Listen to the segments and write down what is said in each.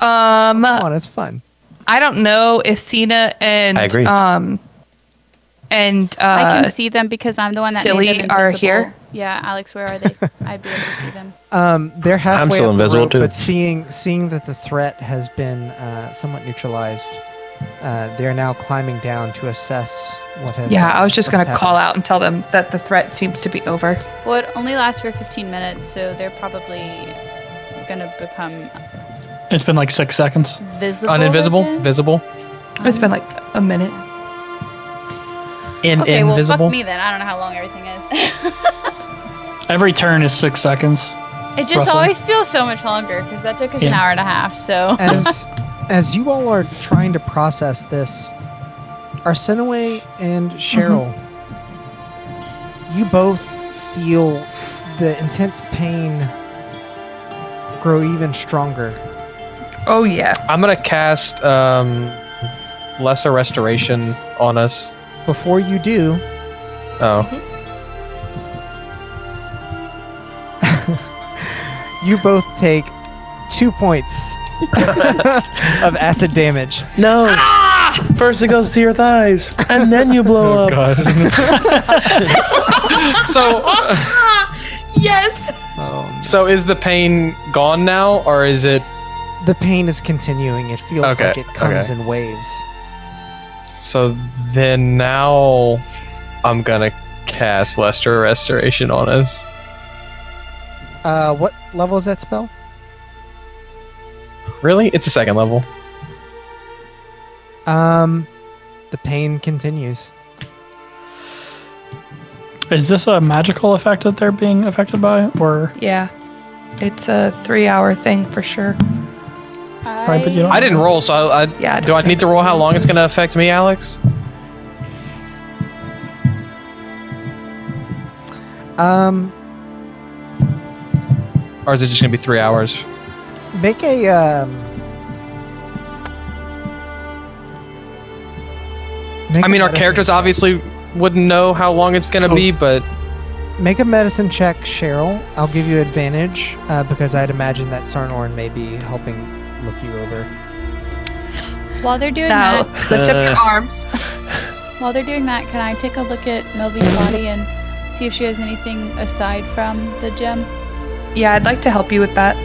Come on, it's fun. I don't know if Cena and I agree. I can see them because I'm the one that Silly made them are invisible. here. Yeah, Alex, where are they? I'd be able to see them. They're halfway I'm still up the invisible, rope, too. but seeing that the threat has been somewhat neutralized, they are now climbing down to assess what has. Yeah, I was just what's gonna call out and tell them that the threat seems to be over. Well, it only lasts for 15 minutes, so they're probably gonna become It's been like 6 seconds. visible. Uninvisible? again? Visible? It's been like a minute. Okay, well, Invisible? fuck me then. I don't know how long everything is. Every turn is 6 seconds. It just Roughly. always feels so much longer because that took us an hour and a half. So As you all are trying to process this, Arsenaway and Cheryl, you both feel the intense pain grow even stronger. Oh yeah. I'm going to cast Lesser Restoration on us. Before you do, Oh. you both take 2 points of acid damage. No. First it goes to your thighs, and then you blow up. God. So, Yes. so is the pain gone now, or is it... The pain is continuing. It feels Okay, like it comes okay. in waves. So then now I'm going to cast Lesser Restoration on us. What level is that spell? Really? It's a second level. The pain continues. Is this a magical effect that they're being affected by, or Yeah. It's a 3-hour thing for sure. right? But you don't. I didn't roll, so Yeah. do I need to roll how long it's going to affect me, Alex? Or is it just going to be 3 hours? Make a make I a mean, our medicine characters check. obviously wouldn't know how long it's going to be, but Make a medicine check, Cheryl. I'll give you advantage because I'd imagine that Sarnorn may be helping look you over. while they're doing Now that, lift up your arms. can I take a look at Melvy's body and see if she has anything aside from the gem? Yeah, I'd like to help you with that.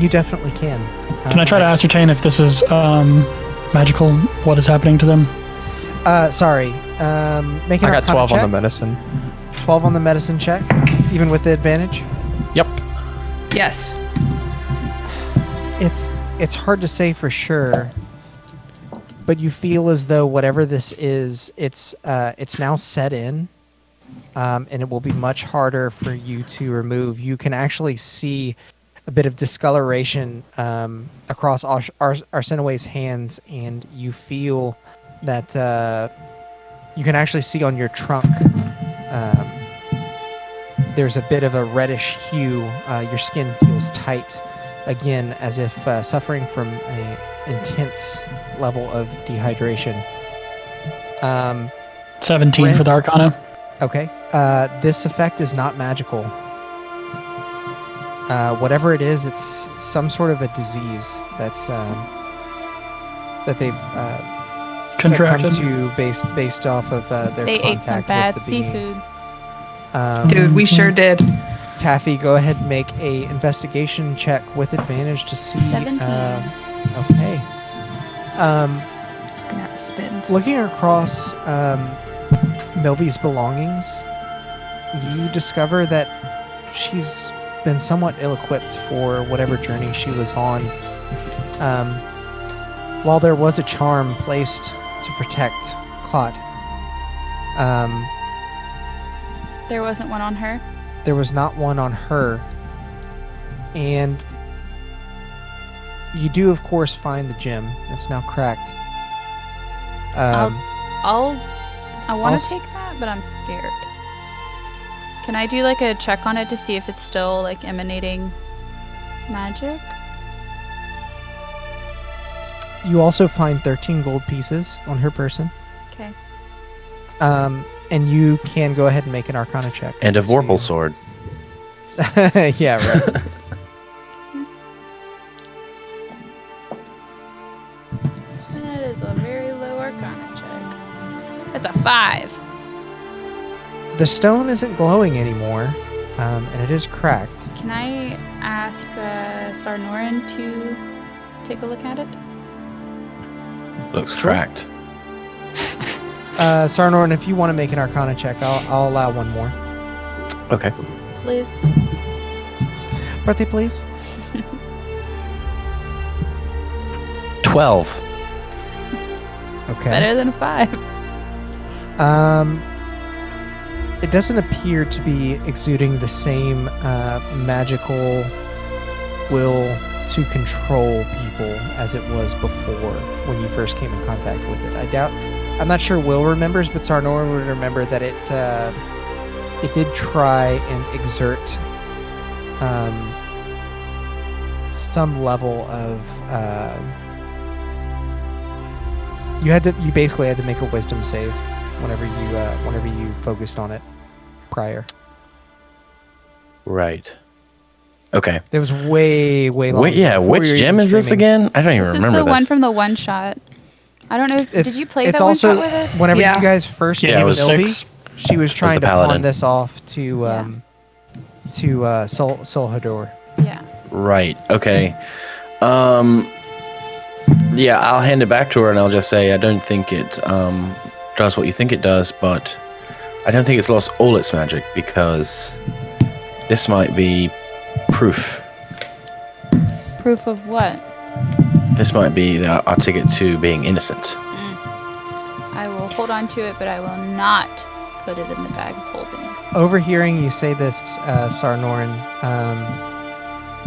You definitely can. Can I try to ascertain if this is magical? What is happening to them? Sorry. Make an I got Arcana 12 on check. the medicine. 12 on the medicine check, even with the advantage. Yep. Yes. It's hard to say for sure, but you feel as though whatever this is, it's now set in, and it will be much harder for you to remove. You can actually see a bit of discoloration across Arsenaway's hands, and you feel that you can actually see on your trunk. There's a bit of a reddish hue. Your skin feels tight, again, as if suffering from an intense level of dehydration. 17 Brent? for the Arcana. Okay. This effect is not magical. Whatever it is, it's some sort of a disease that's that they've Contracted. succumbed to based off of their They ate some contact bad with the being. seafood. Dude, we sure did. Taffy, go ahead and make a investigation check with advantage to see. 17. Okay. Gonna spins. Looking across Melvy's belongings, you discover that she's been somewhat ill-equipped for whatever journey she was on. While there was a charm placed to protect Claude, There wasn't one on her. there was not one on her. And you do, of course, find the gem that's now cracked. I want I'll to take that, but I'm scared. Can I do like a check on it to see if it's still like emanating magic? You also find 13 gold pieces on her person. Okay. And you can go ahead and make an Arcana check. And a to- Vorpal sword. Yeah, right. 5. The stone isn't glowing anymore, and it is cracked. Can I ask Sarnoran to take a look at it? Looks cracked. Sarnoran, if you want to make an Arcana check, I'll allow one more. Okay. Please. Birthday, please. 12. Okay. Better than a 5. It doesn't appear to be exuding the same magical will to control people as it was before when you first came in contact with it. I'm not sure Will remembers, but Sarnoran would remember that it did try and exert some level of you basically had to make a wisdom save whenever you focused on it prior. Right. Okay. It was way long. Wait, yeah, before which you were gem even is this streaming. again? I don't even This is remember the this. one from the one shot. I don't know. Did you play it's that one also, shot with us? Whenever Yeah. you guys first Yeah, came it was Sylvie, 6. she was trying the to pawn paladin. this off to Solhador. Yeah. Right. Okay. Yeah, I'll hand it back to her and I'll just say I don't think it does what you think it does, but I don't think it's lost all its magic because this might be proof. Proof of what? This might be our ticket to being innocent. I will hold on to it, but I will not put it in the bag of holding. Overhearing you say this, Sarnoran,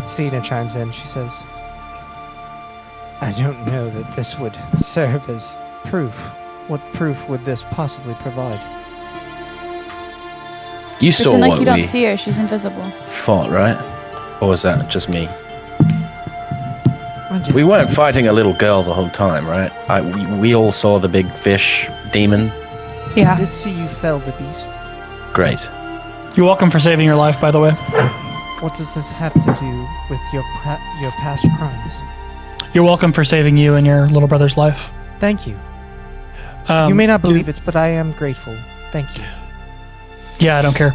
Cena chimes in. She says, I don't know that this would serve as proof. What proof would this possibly provide? You saw Pretend like what you don't we see her. She's invisible. fought, right? Or was that just me? I do- We weren't fighting a little girl the whole time, right? We all saw the big fish demon. I Yeah. did see you fell the beast. Great. You're welcome for saving your life, by the way. What does this have to do with your past crimes? You're welcome for saving you and your little brother's life. Thank you. You may not believe it, but I am grateful. Thank you. Yeah, I don't care.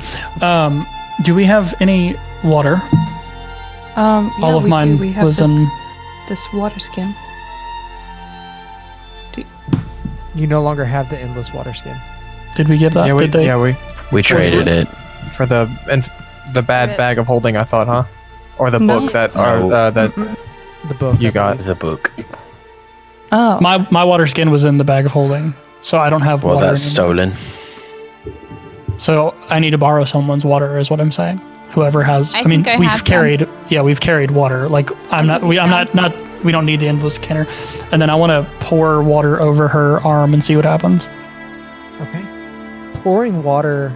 Do we have any water? Yeah, All of we mine do. We have was this, in. this water skin. You no longer have the endless water skin. Did we give that? Did they? We traded it. For the bad bag of holding, I thought, huh? Or the No. book that No. that The book you I got. believe. The book. Oh. My water skin was in the bag of holding, so I don't have Well, water. that's anymore. stolen. So I need to borrow someone's water, is what I'm saying. Whoever has. I I mean, think I we've have some. carried. Yeah, we've carried water. Like I'm not. give you I'm not. We don't need the endless canner. And then I want to pour water over her arm and see what happens. Okay. Pouring water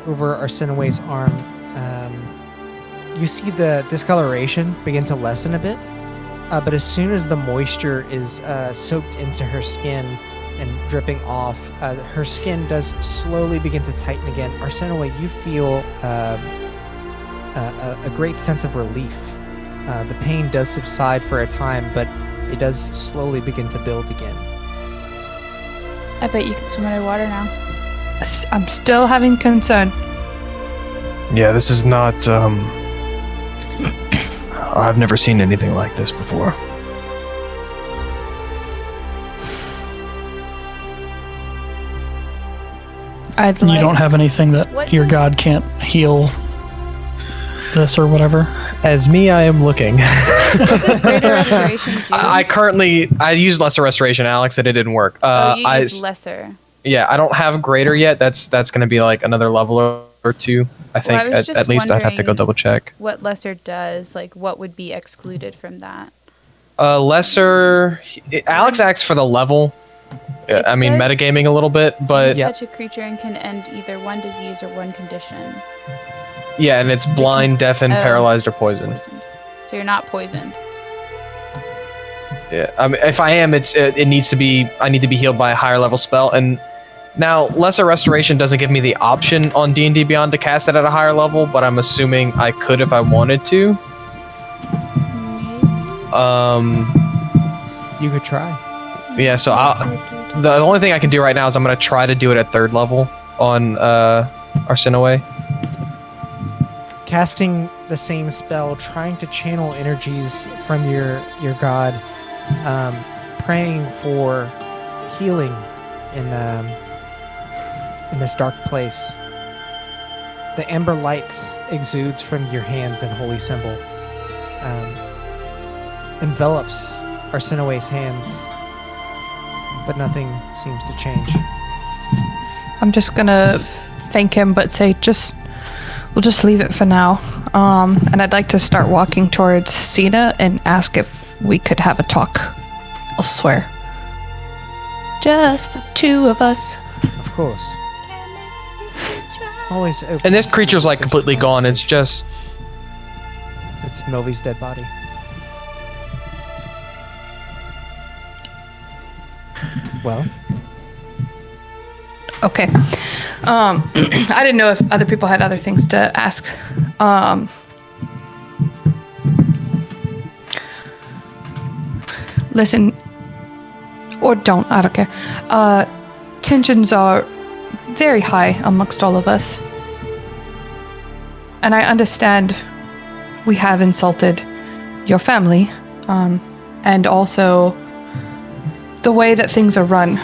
over Arsinoe's arm, you see the discoloration begin to lessen a bit. But as soon as the moisture is soaked into her skin and dripping off, her skin does slowly begin to tighten again. Arsinoe, you feel a great sense of relief. The pain does subside for a time, but it does slowly begin to build again. I bet you can swim underwater now. I'm still having concern. Yeah, this is not. I've never seen anything like this before. I'd You like. don't have anything that What your does- god can't heal. This or whatever. As me, I am looking. What does greater restoration do? I used lesser restoration, Alex, and it didn't work. you use lesser. Yeah, I don't have greater yet. That's going to be like another level or two. I think was just at least I'd have to go wondering- double check. What lesser does? Like, what would be excluded from that? Lesser. Alex acts for the level. It I mean, says- metagaming a little bit, but Yep. Touch a creature and can end either one disease or one condition. yeah, and it's blind, deafened, Oh. paralyzed, or poisoned. So you're not poisoned. Yeah, I mean, if I am, it needs to be. I need to be healed by a higher level spell, and now lesser restoration doesn't give me the option on D&D Beyond to cast it at a higher level, but I'm assuming I could if I wanted to. Maybe. You could try. Yeah, so The only thing I can do right now is I'm going to try to do it at 3rd level on Arsinoe. Casting the same spell, trying to channel energies from your god, praying for healing in this dark place. The amber light exudes from your hands and holy symbol, envelops Arsinoe's hands, but nothing seems to change. I'm just gonna thank him, but say we'll just leave it for now. And I'd like to start walking towards Cena and ask if we could have a talk elsewhere. Just the two of us. Of course. Always open. And this creature's like completely gone. It's just... It's Milvy's dead body. Well, Okay. I didn't know if other people had other things to ask. Listen, or don't, I don't care. Tensions are very high amongst all of us. And I understand we have insulted your family, and also the way that things are run.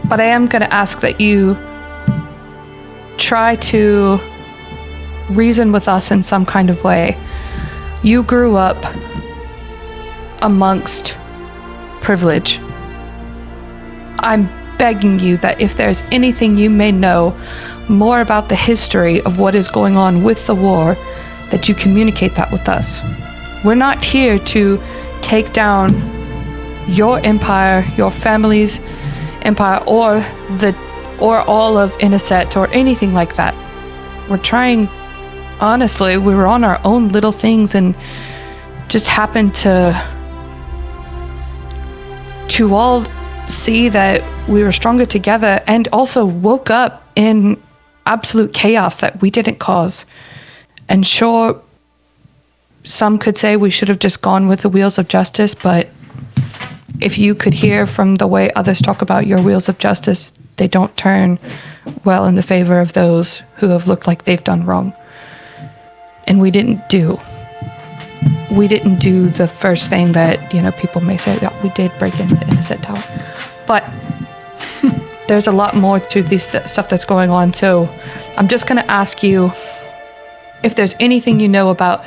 But I am going to ask that you try to reason with us in some kind of way. You grew up amongst privilege. I'm begging you that if there's anything you may know more about the history of what is going on with the war, that you communicate that with us. We're not here to take down your empire, your family's empire, or all of Inniset or anything like that. We're trying, honestly, we were on our own little things and just happened to all see that we were stronger together, and also woke up in absolute chaos that we didn't cause. And sure, some could say we should have just gone with the wheels of justice, but if you could hear from the way others talk about your wheels of justice, they don't turn well in the favor of those who have looked like they've done wrong. And we didn't do the first thing that, people may say, yeah, we did break into Innocent Tower. But there's a lot more to this stuff that's going on, so I'm just going to ask you if there's anything you know about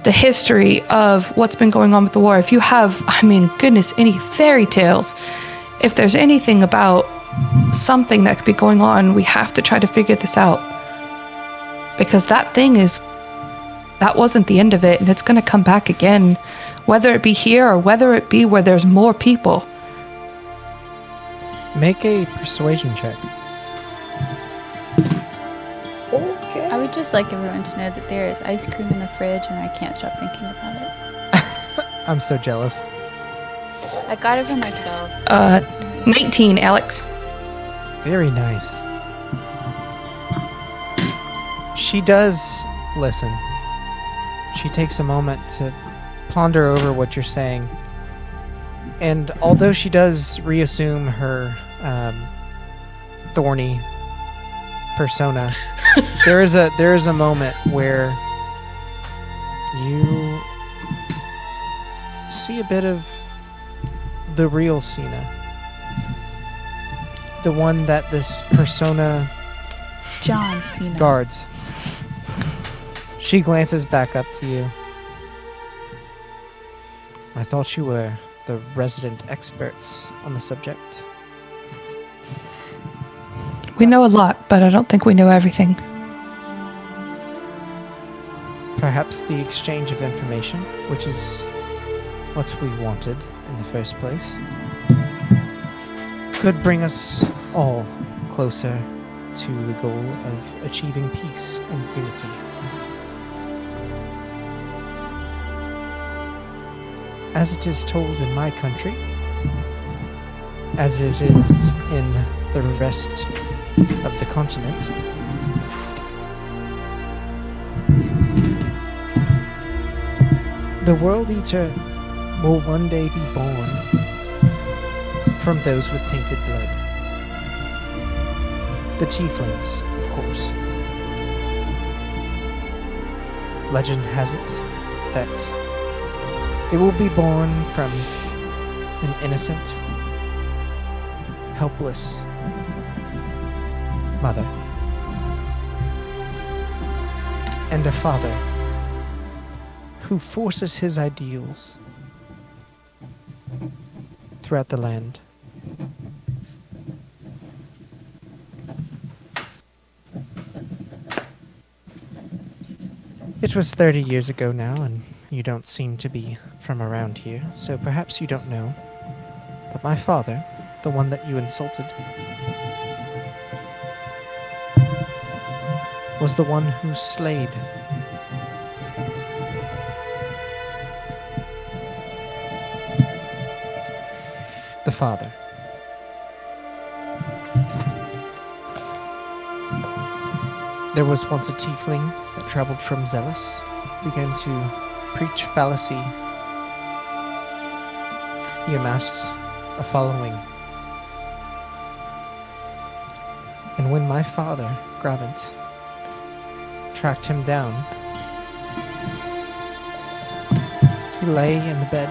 the history of what's been going on with the war. If you have, any fairy tales, if there's anything about something that could be going on, we have to try to figure this out. Because that wasn't the end of it, and it's going to come back again, whether it be here or whether it be where there's more people. make a persuasion check. I would just like everyone to know that there is ice cream in the fridge and I can't stop thinking about it. I'm so jealous. I got it for myself. 19, Alex. Very nice. She does listen. She takes a moment to ponder over what you're saying. And although she does reassume her thorny persona, there is a moment where you see a bit of the real Cena. The one that this persona John Cena. guards. She glances back up to you. I thought you were the resident experts on the subject. We know a lot, but I don't think we know everything. Perhaps the exchange of information, which is what we wanted in the first place, could bring us all closer to the goal of achieving peace and unity. As it is told in my country, as it is in the rest of the continent, the World Eater will one day be born from those with tainted blood. The tieflings, of course. Legend has it that they will be born from an innocent, helpless mother and a father who forces his ideals throughout the land. It was 30 years ago now, and you don't seem to be from around here, so perhaps you don't know. But my father, the one that you insulted, was the one who slayed the father. There was once a tiefling that traveled from Zheles, began to preach fallacy. He amassed a following. And when my father, Gravant, tracked him down, he lay in the bed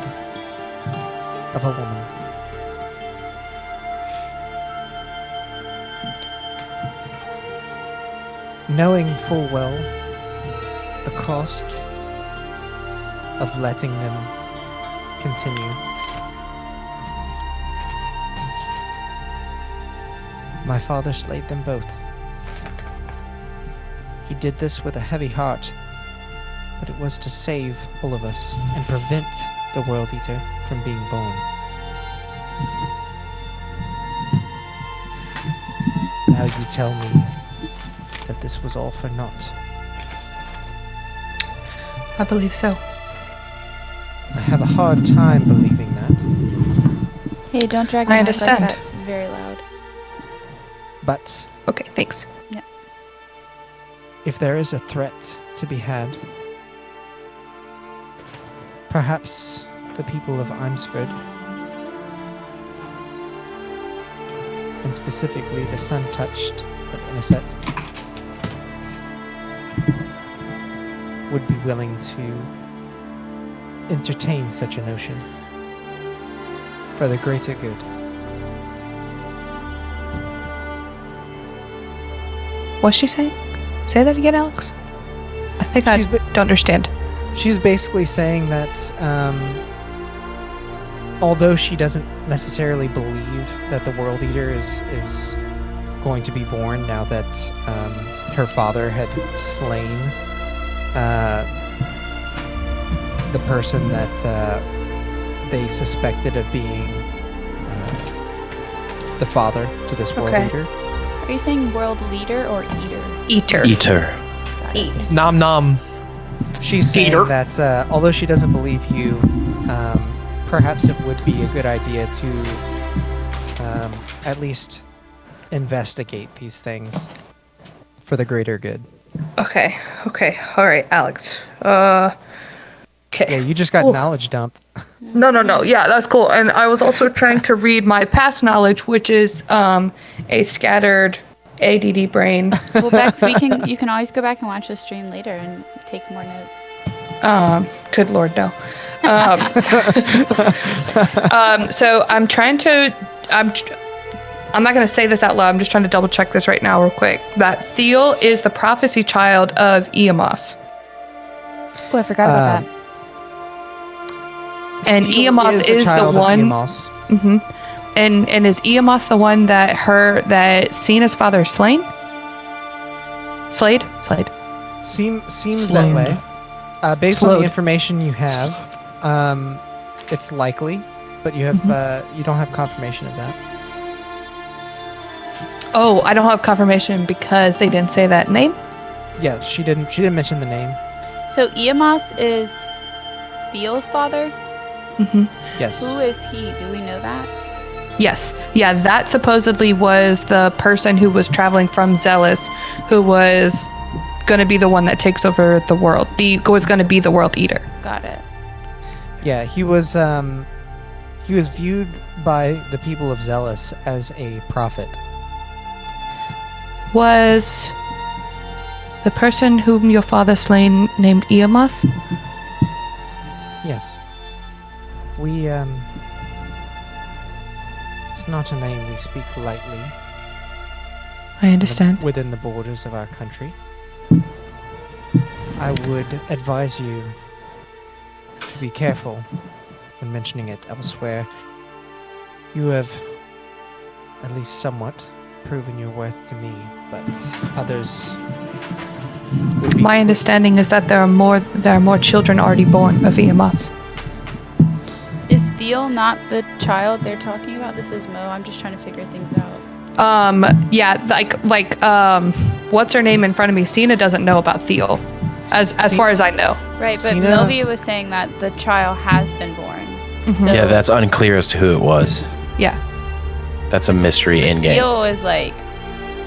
of a woman. Knowing full well the cost of letting them continue, my father slayed them both. He did this with a heavy heart, but it was to save all of us and prevent the World Eater from being born. Now you tell me that this was all for naught. I believe so. I have a hard time believing that, Hey, don't drag I your mic understand. like that. It's very loud. but Okay, thanks. if there is a threat to be had, perhaps the people of Imsford, and specifically the sun-touched of Inniset, would be willing to entertain such a notion for the greater good. What's she saying? Say that again, Alex. I think I She's don't understand. She's basically saying that although she doesn't necessarily believe that the World Eater is going to be born now that her father had slain the person that they suspected of being the father to this World Okay. Eater. Are you saying world leader or eater? Eater. Eater. Got it. Eat. Nom nom. She's saying Eater. that although she doesn't believe you, perhaps it would be a good idea to at least investigate these things for the greater good. Okay. All right, Alex. Yeah, Okay. you just got Ooh. knowledge dumped. No. Yeah, that's cool. And I was also trying to read my past knowledge, which is a scattered ADD brain. Well, Bex, you can always go back and watch the stream later and take more notes. Good Lord, no. So I'm trying to. I'm not going to say this out loud. I'm just trying to double check this right now, real quick. That Thiel is the prophecy child of Eamos, Oh, I forgot about that. and Eagle Eamos a is the child of one. Eamos. And is Eamos the one that Cena's father slain? Slayed. Seems Slain. that way. Based on Slowed. the information you have, it's likely, but you have you don't have confirmation of that. Oh, I don't have confirmation because they didn't say that name. Yeah, she didn't mention the name. So Eamos is Theo's father? Yes. Who is he? Do we know that? Yes. Yeah, that supposedly was the person who was traveling from Zheles, who was going to be the one that takes over the world. Was going to be the World Eater. Got it. Yeah, he was He was viewed by the people of Zheles as a prophet. Was the person whom your father slain named Iamas? Yes. We, it's not a name we speak lightly. I understand. Within the borders of our country. I would advise you to be careful when mentioning it elsewhere. You have, at least somewhat, proven your worth to me, but others would be My understanding is that there are more children already born of Iamas. Is Thiel not the child they're talking about? This is Mo. I'm just trying to figure things out. Yeah, what's her name in front of me? Cena doesn't know about Thiel, as far as I know. Right, but Cena- Milvia was saying that the child has been born. Mhm. So Yeah, that's unclear as to who it was. Yeah. That's a mystery in game. Thiel is like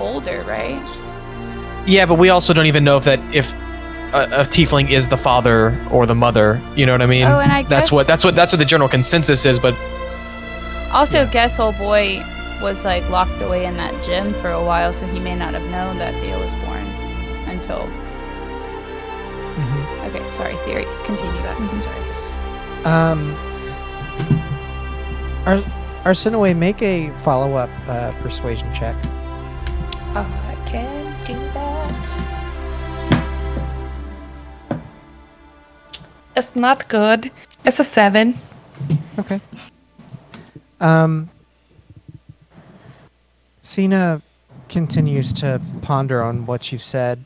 older, right? Yeah, but we also don't even know if a tiefling is the father or the mother. You know what I mean? Oh, and I that's guess- what the general consensus is. But Also, guess old boy was like locked away in that gym for a while, so he may not have known that Theo was born until. Mhm. Okay, sorry. Theories. Continue, X. I'm sorry. Arsinoe, make a follow-up persuasion check. I can do that. It's not good. It's a 7. Okay. Cena continues to ponder on what you've said.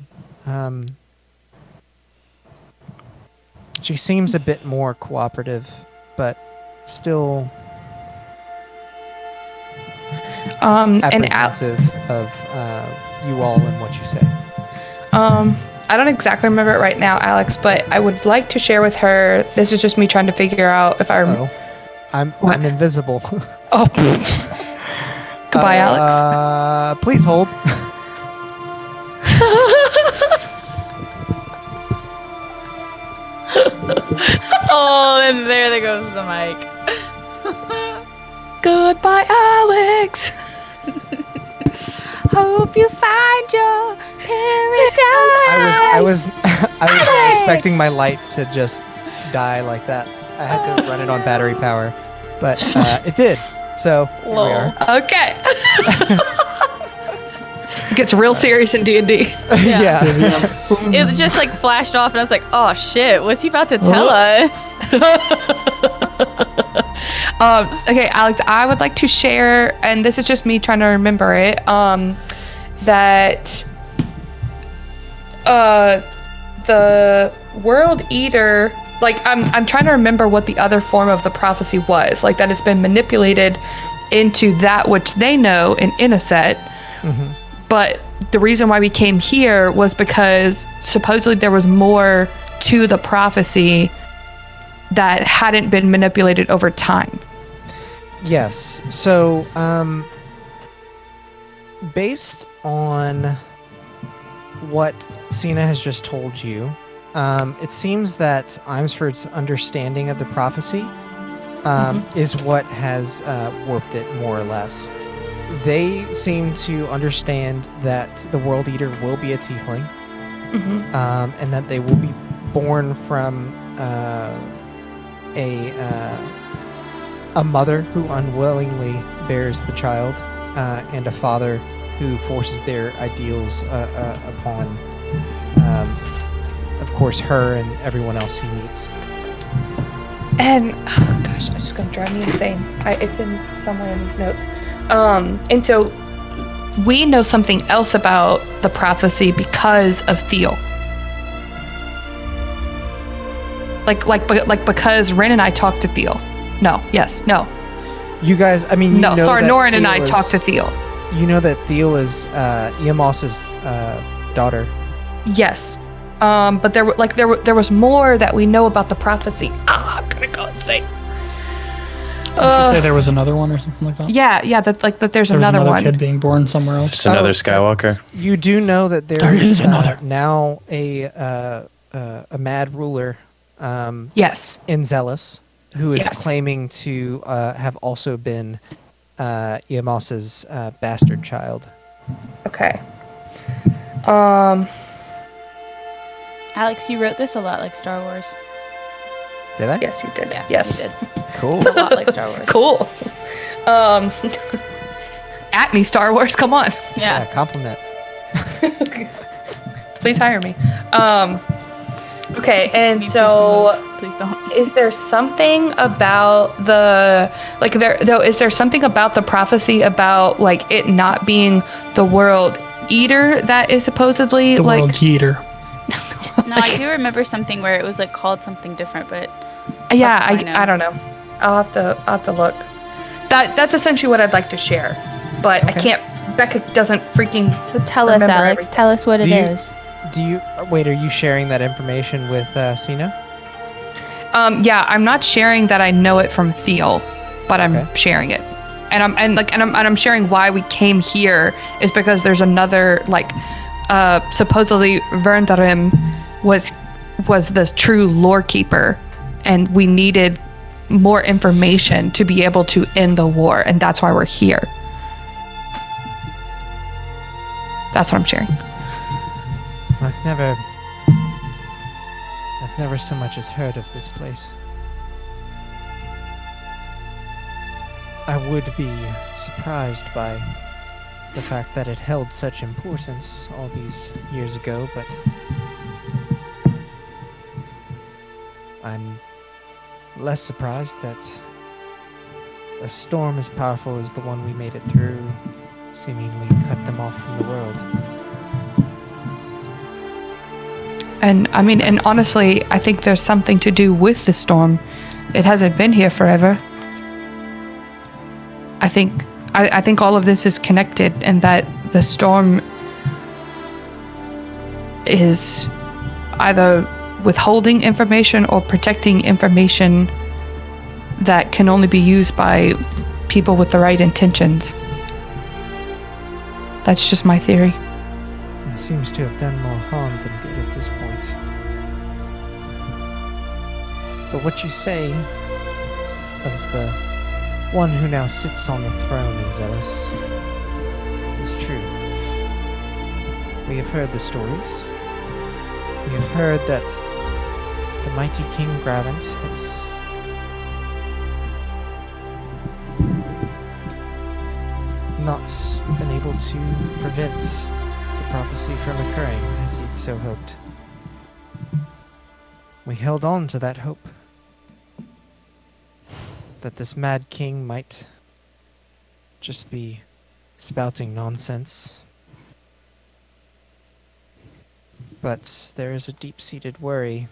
She seems a bit more cooperative, but still And apprehensive of you all and what you say. I don't exactly remember it right now, Alex, but I would like to share with her. This is just me trying to figure out if I. Oh, I'm invisible. Oh. Goodbye, Alex. Please hold. Oh, and there goes the mic. Goodbye, Alex. Hope you find your paradise. I was expecting my light to just die like that. I had to run it on battery power, but it did. So here we are. Okay. It gets real serious in D&D. Yeah. It just like flashed off, and I was like, "Oh shit, what's he about to tell us?" Okay, Alex, I would like to share, and this is just me trying to remember it, that the World Eater, like, I'm trying to remember what the other form of the prophecy was, like that it's been manipulated into that which they know in Inaset. Mm-hmm. But the reason why we came here was because supposedly there was more to the prophecy that hadn't been manipulated over time. Yes. So, based on what Cena has just told you, it seems that Imsford's understanding of the prophecy is what has warped it more or less. They seem to understand that the World Eater will be a tiefling, and that they will be born from a mother who unwillingly bears the child, and a father who forces their ideals upon, of course, her and everyone else he meets. And oh gosh, it's just gonna drive me insane. It's in somewhere in these notes. And so we know something else about the prophecy because of Theo. Like because Ren and I talked to Theo. No. You guys, I mean, No, sorry, Norin and I talked to Theo. You know that Thiel is Iamos's daughter. Yes. But there was more that we know about the prophecy. I'm gonna go insane. Did you say there was another one or something like that? Yeah, that there's There was another one. kid being born somewhere else. Just another Skywalker. You do know that there There is another. now a mad ruler Yes. in Zheles who is Yes. claiming to have also been Iamas's bastard child. Okay. Alex, you wrote this a lot like Star Wars. Did I? Yes, you did. Yeah, Yes. you did. Cool. It's a lot like Star Wars. Cool. At me, Star Wars. Come on. Yeah, Yeah. compliment. Please hire me. Okay, and Means so you should move. Please don't. is there something about the is there something about the prophecy about like it not being the world eater that is supposedly The like world eater. No, I do remember something where it was like called something different, but yeah, I know. I don't know. I'll have to look. That's essentially what I'd like to share. But I Okay. can't Becca doesn't freaking so tell us, remember Alex. everything. Tell us what it Do you- is. Do you wait? Are you sharing that information with Sina? yeah, I'm not sharing that I know it from Theo, but I'm Okay. sharing it. And I'm sharing why we came here is because there's another like supposedly Verndarim was the true lore keeper, and we needed more information to be able to end the war, and that's why we're here. That's what I'm sharing. I've never so much as heard of this place. I would be surprised by the fact that it held such importance all these years ago, but I'm less surprised that a storm as powerful as the one we made it through seemingly cut them off from the world. And I mean, and honestly, I think there's something to do with the storm. It hasn't been here forever. I think all of this is connected, and that the storm is either withholding information or protecting information that can only be used by people with the right intentions. That's just my theory. It seems to have done more harm than good at this point. But what you say of the one who now sits on the throne in Zheles is true. We have heard the stories. We have heard that the mighty King Gravant has not been able to prevent the prophecy from occurring as he'd so hoped. We held on to that hope that this mad king might just be spouting nonsense. But there is a deep-seated worry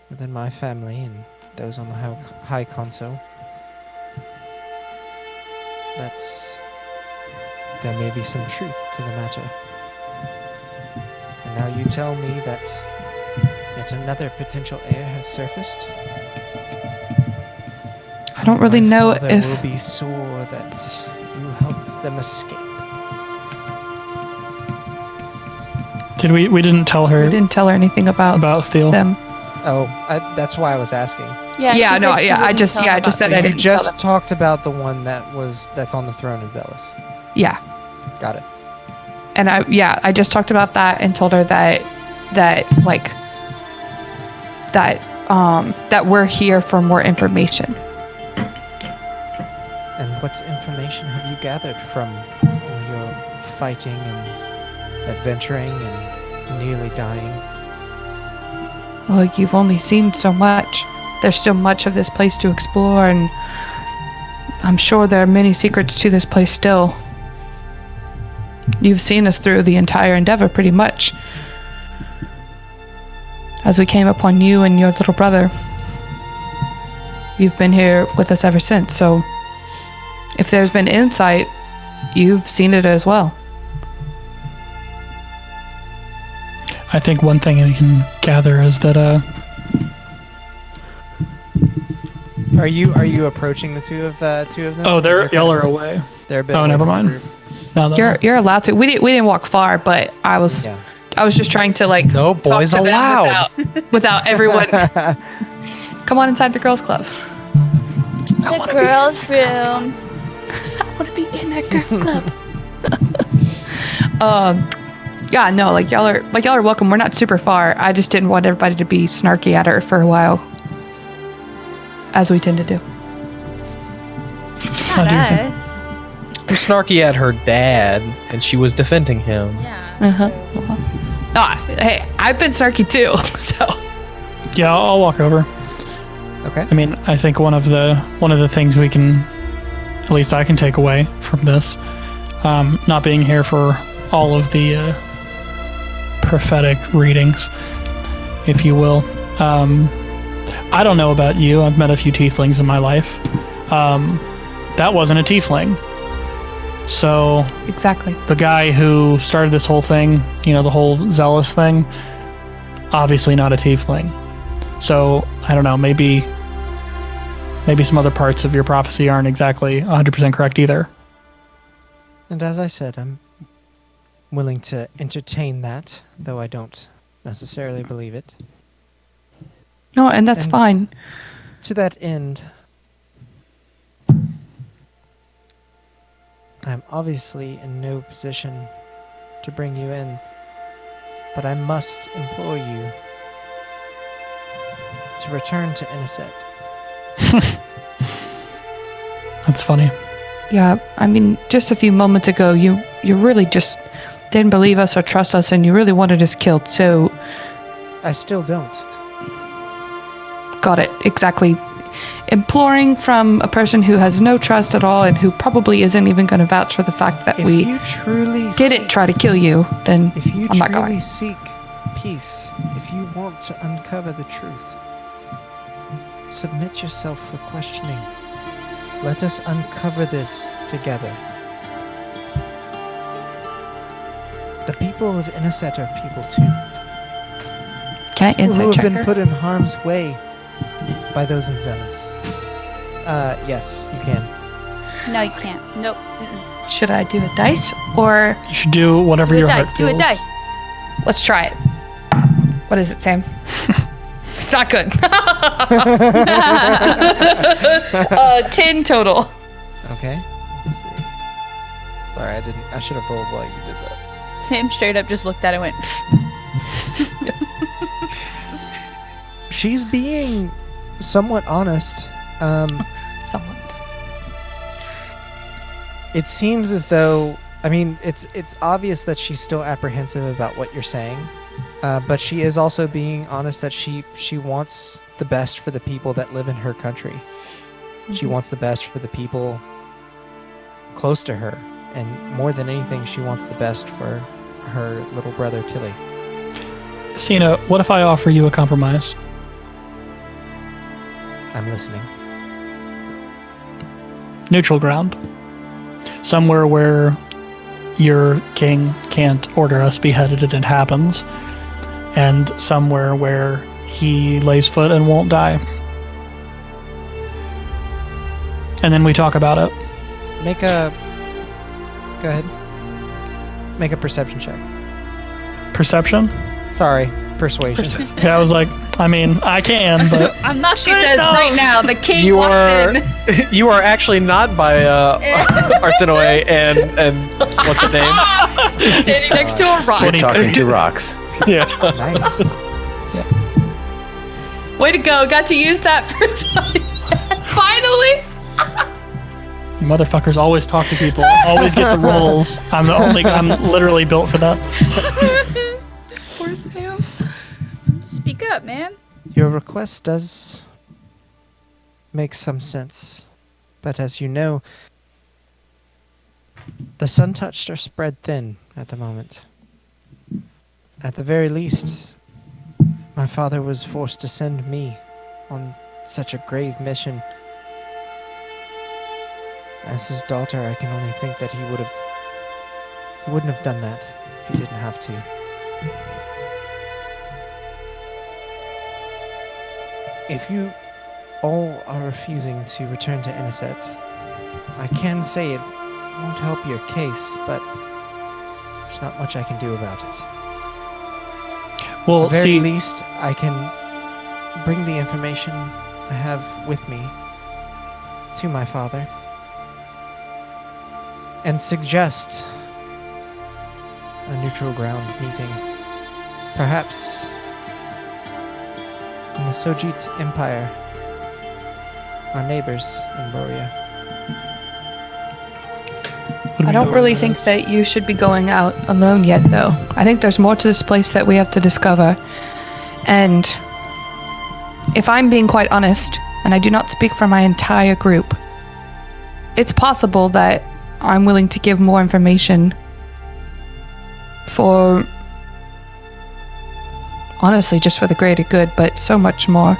within my family and those on the High Consul that there may be some truth to the matter. And now you tell me that yet another potential heir has surfaced? I don't really My know father if will be sore that you helped them escape. Did we didn't tell her we didn't tell her anything about Phil? them. Oh, that's why I was asking. Yeah. Yeah, she no, said she yeah, I wouldn't just tell yeah, I about just said So I you didn't just tell them. talked about the one that's on the throne in Zheles. Yeah. Got it. And I just talked about that and told her that we're here for more information. And what information have you gathered from all your fighting and adventuring and nearly dying? Well, you've only seen so much. There's still much of this place to explore, and I'm sure there are many secrets to this place still. You've seen us through the entire endeavor, pretty much. As we came upon you and your little brother. You've been here with us ever since, so if there's been insight, you've seen it as well. I think one thing we can gather is that Are you approaching the two of them? oh, Is they're there y'all kind are of- away. They're a bit Oh, away never from the mind. group. Now that You're allowed to. We didn't walk far, but I was Yeah. just trying to like No boys talk to them allowed. without everyone. Come on inside the girls' club. The girls' room. I want to be in that girls' club. Yeah, no, like y'all are welcome. We're not super far. I just didn't want everybody to be snarky at her for a while, as we tend to do. Not I do. us. I'm snarky at her dad, and she was defending him. Yeah. Hey, I've been snarky too. So Yeah, I'll walk over. Okay. I mean, I think one of the things we can, at least I can take away from this, not being here for all of the prophetic readings, if you will. I don't know about you. I've met a few tieflings in my life. That wasn't a tiefling. So exactly. the guy who started this whole thing, the whole Zheles thing, obviously not a tiefling. So I don't know, maybe some other parts of your prophecy aren't exactly 100% correct either. And as I said, I'm willing to entertain that, though I don't necessarily believe it. No, and that's And fine. To that end, I'm obviously in no position to bring you in, but I must implore you to return to Inniset. That's funny. Yeah, I mean, just a few moments ago, you really just didn't believe us or trust us, and you really wanted us killed. So, I still don't. got it exactly. Imploring from a person who has no trust at all and who probably isn't even going to vouch for the fact that If we you truly didn't try to kill you, then If you I'm not truly going. seek peace, if you want to uncover the truth, submit yourself for questioning. Let us uncover this together. The people of Inniset are people too. Can I People insight who check have been her? put in harm's way by those in Zheles. Yes, you can. No, you can't. Nope. Mm-mm. Should I do a dice or You should do whatever Do a your dice. heart Do feels. a dice. let's try it? What is it, Sam? It's not good. 10 total. Okay. Let's see. Sorry, I should have rolled while you did that. Sam straight up just looked at it and went, She's being somewhat honest. Someone. It seems as though, I mean, it's obvious that she's still apprehensive about what you're saying, but she is also being honest that she wants the best for the people that live in her country. She wants the best for the people close to her, and more than anything, she wants the best for her little brother Tilly. Sina, what if I offer you a compromise? I'm listening. Neutral ground. Somewhere where your king can't order us beheaded and it happens, and somewhere where he lays foot and won't die. And then we talk about it. Go ahead. Make a perception check. Perception? Sorry, persuasion. Yeah, I was like, I mean, I can, but I'm not She good at says those. right now, the king You walks are in. you are actually not by Arsinoe and what's her name? Standing next to a rock. We're talking to rocks. Yeah. Nice. Way to go. Got to use that persuasion. Finally. you motherfuckers always talk to people, always get the roles. I'm literally built for that. Poor Sam. Speak up, man. Your request does make some sense, but as you know, the sun-touched are spread thin at the moment. At the very least, my father was forced to send me on such a grave mission. As his daughter, I can only think that he wouldn't have done that if he didn't have to. If you all are refusing to return to Inniset, I can say it won't help your case, but there's not much I can do about it. Well, At the very see, least, I can bring the information I have with me to my father and suggest a neutral ground meeting, perhaps in the Sojit's Empire, our neighbors in Boria. I don't really think that you should be going out alone yet, though. I think there's more to this place that we have to discover. And if I'm being quite honest, and I do not speak for my entire group, it's possible that I'm willing to give more information for, honestly, just for the greater good, but so much more.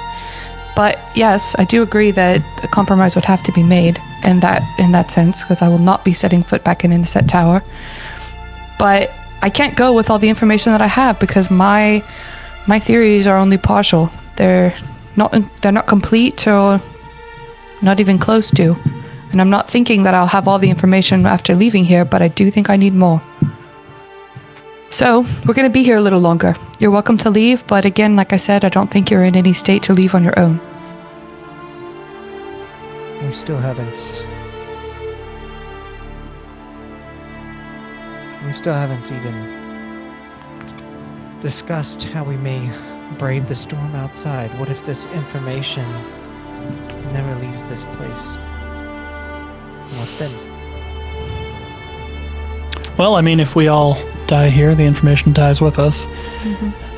But yes, I do agree that a compromise would have to be made in that sense, because I will not be setting foot back in Inset Tower. But I can't go with all the information that I have, because my theories are only partial. They're not complete or not even close to. And I'm not thinking that I'll have all the information after leaving here, but I do think I need more. So, we're going to be here a little longer. You're welcome to leave, but again, like I said, I don't think you're in any state to leave on your own. We still haven't even discussed how we may brave the storm outside. What if this information never leaves this place? What then? Well, I mean, if we all die here, the information dies with us.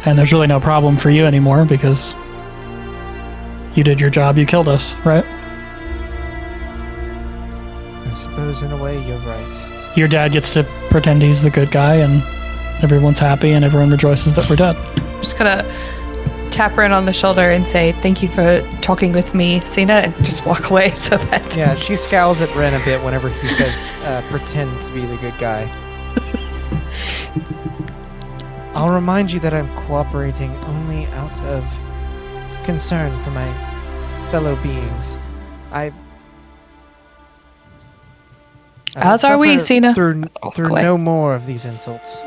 And there's really no problem for you anymore, because you did your job, you killed us, right? I suppose in a way you're right. Your dad gets to pretend he's the good guy, and everyone's happy, and everyone rejoices that we're dead. I'm just gonna tap Ren on the shoulder and say, thank you for talking with me, Cena, and just walk away so that... Yeah, she scowls at Ren a bit whenever he says, pretend to be the good guy. I'll remind you that I'm cooperating only out of concern for my fellow beings. I As will are we, suffer Cena. Through away. no more of these insults.